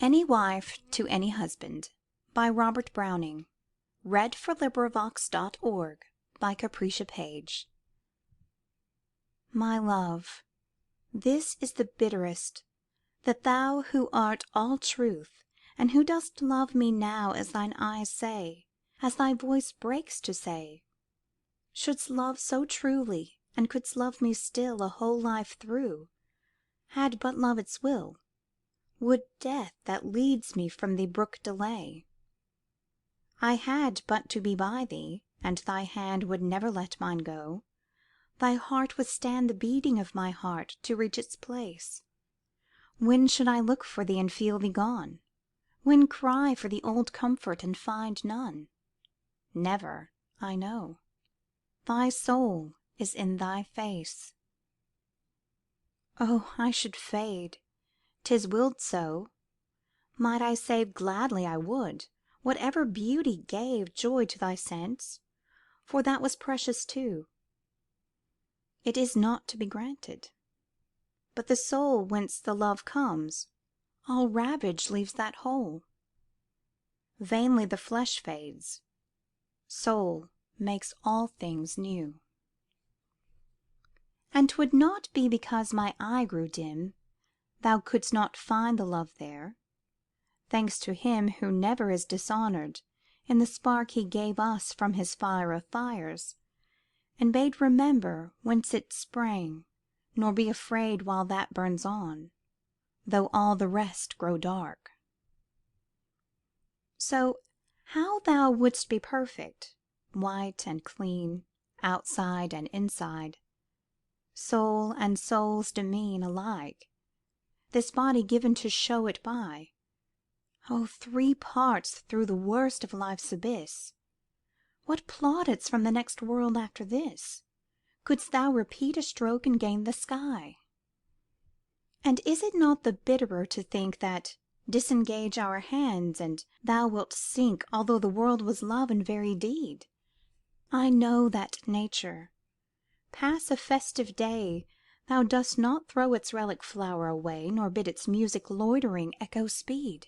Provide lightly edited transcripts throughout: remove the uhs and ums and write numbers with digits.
Any Wife to Any Husband by Robert Browning (1809–1849) My love, this is the bitterest, that thou who art all truth, and who dost love me now as thine eyes say, as thy voice breaks to say, shouldst love so truly, and couldst love me still a whole life through, had but love its will, would death that leads me from thee brook delay. I had but to be by thee, and thy hand would never let mine go, thy heart withstand the beating of my heart to reach its place. When should I look for thee and feel thee gone? When cry for the old comfort and find none? Never, I know. Thy soul is in thy face. Oh, I should fade, 'tis willed so. Might I save, gladly I would, whatever beauty gave joy to thy sense, for that was precious too. It is not to be granted. But the soul whence the love comes, all ravaged leaves that whole. Vainly the flesh fades, soul makes all things new. And 'twould not be because my eye grew dim, thou couldst not find the love there, thanks to him who never is dishonoured in the spark he gave us from his fire of fires, and bade remember whence it sprang, nor be afraid while that burns on, though all the rest grow dark. So, how thou wouldst be perfect, white and clean, outside and inside, soul and soul's demesne alike, this body given to show it by, oh, 3 parts through the worst of life's abyss, what plaudits from the next world after this, couldst thou repeat a stroke and gain the sky? And is it not the bitterer to think that disengage our hands, and thou wilt sink, although the world was love in very deed? I know that nature, pass a festive day, thou dost not throw its relic flower away, nor bid its music loitering echo speed.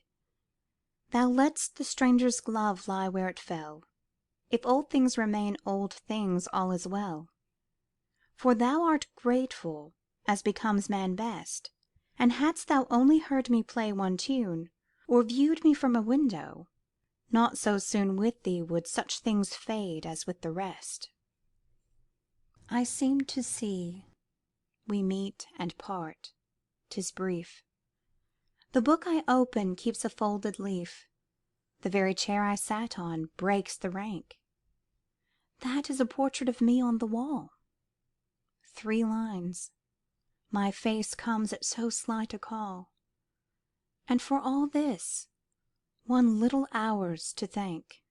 Thou lett'st the stranger's glove lie where it fell. If old things remain old things, all is well. For thou art grateful, as becomes man best, and hadst thou only heard me play one tune, or viewed me from a window, not so soon with thee would such things fade as with the rest. I seem to see, we meet and part, 'tis brief. The book I open keeps a folded leaf, the very chair I sat on breaks the rank. That is a portrait of me on the wall. 3 lines, my face comes at so slight a call, and for all this, 1 little hour's to thank.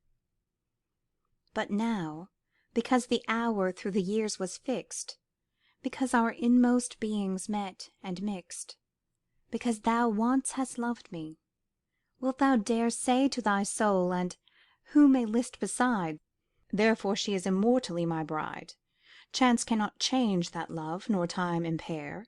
But now, because the hour through the years was fixed, because our inmost beings met and mixed, because thou once hast loved me, wilt thou dare say to thy soul, and who may list beside, therefore she is immortally my bride, chance cannot change that love, nor time impair.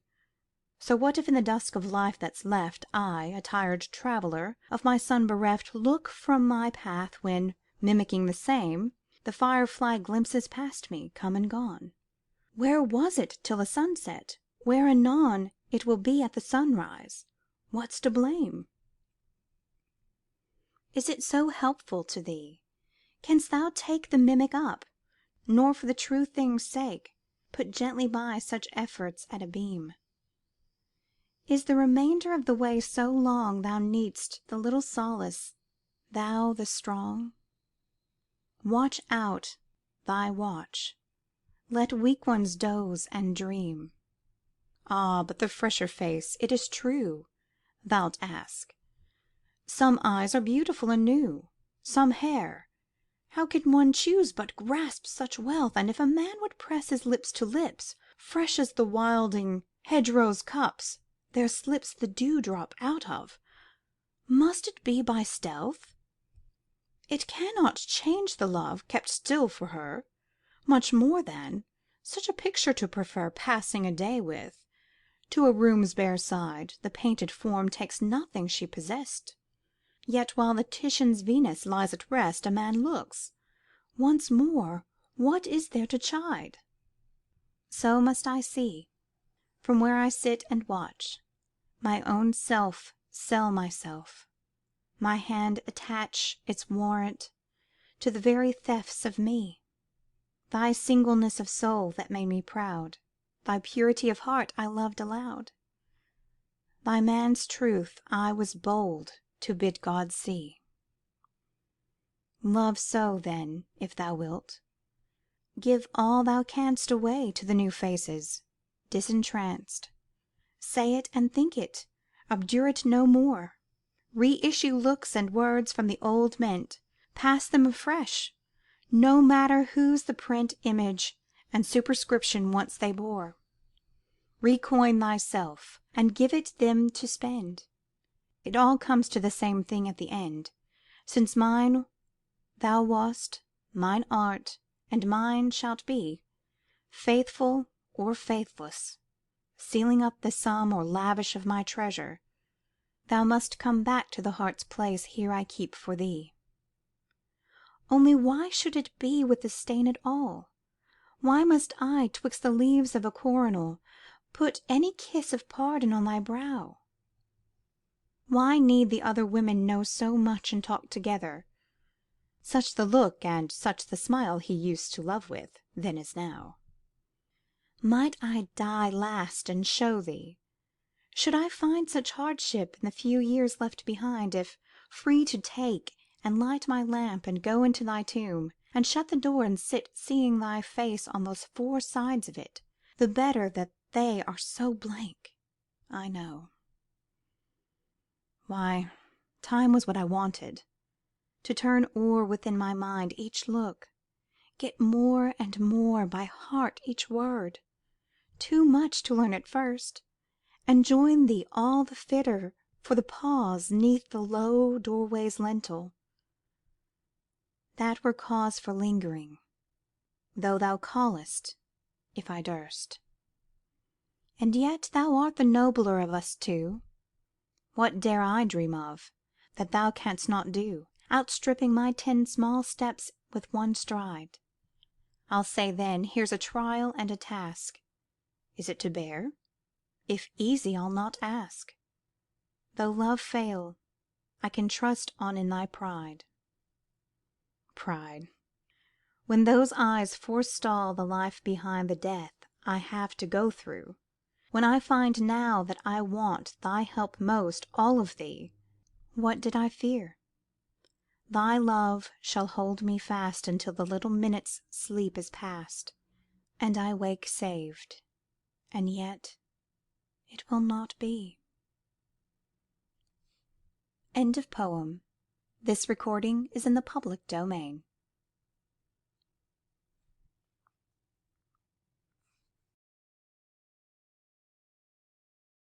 So what if in the dusk of life that's left, I, a tired traveller, of my son bereft, look from my path when, mimicking the same, the firefly glimpses past me, come and gone? Where was it till the sun set? Where anon it will be at the sunrise? What's to blame? Is it so helpful to thee? Canst thou take the mimic up, nor for the true thing's sake put gently by such efforts at a beam? Is the remainder of the way so long thou need'st the little solace, thou the strong? Watch out thy watch, let weak ones doze and dream. Ah, but the fresher face, it is true, thou'lt ask. Some eyes are beautiful and new, some hair. How can one choose but grasp such wealth? And if a man would press his lips to lips, fresh as the wilding hedgerows' cups, there slips the dewdrop out of, must it be by stealth? It cannot change the love kept still for her, much more than such a picture to prefer passing a day with, to a room's bare side, the painted form takes nothing she possessed Yet while the Titian's Venus lies at rest, a man looks. Once more, what is there to chide? So must I see, from where I sit and watch, my own self sell myself, my hand attach its warrant to the very thefts of me. Thy singleness of soul that made me proud, thy purity of heart I loved aloud. Thy man's truth I was bold to bid God see. Love so, then, if thou wilt. Give all thou canst away to the new faces, disentranced. Say it and think it, obdure it no more. Reissue looks and words from the old mint, pass them afresh, no matter whose the print, image, and superscription once they bore. Recoin thyself, and give it them to spend. It all comes to the same thing at the end, since mine thou wast, mine art, and mine shalt be, faithful or faithless, sealing up the sum or lavish of my treasure, thou must come back to the heart's place here I keep for thee. Only why should it be with the stain at all? Why must I, twixt the leaves of a coronal, put any kiss of pardon on thy brow? Why need the other women know so much and talk together? Such the look and such the smile he used to love with, then as now. Might I die last and show thee? Should I find such hardship in the few years left behind, if, free to take and light my lamp and go into thy tomb, and shut the door and sit seeing thy face on those four sides of it, the better that they are so blank, I know. Why, time was what I wanted, to turn o'er within my mind each look, get more and more by heart each word, too much to learn at first, and join thee all the fitter for the pause 'neath the low doorway's lintel. That were cause for lingering, though thou callest, if I durst. And yet thou art the nobler of us two. What dare I dream of, that thou canst not do, outstripping my 10 small steps with one stride? I'll say then, here's a trial and a task. Is it to bear? If easy, I'll not ask. Though love fail, I can trust on in thy pride. Pride! When those eyes forestall the life behind the death I have to go through, when I find now that I want thy help most all of thee, what did I fear? Thy love shall hold me fast until the little minute's sleep is past, and I wake saved, and yet it will not be. End of poem. This recording is in the public domain.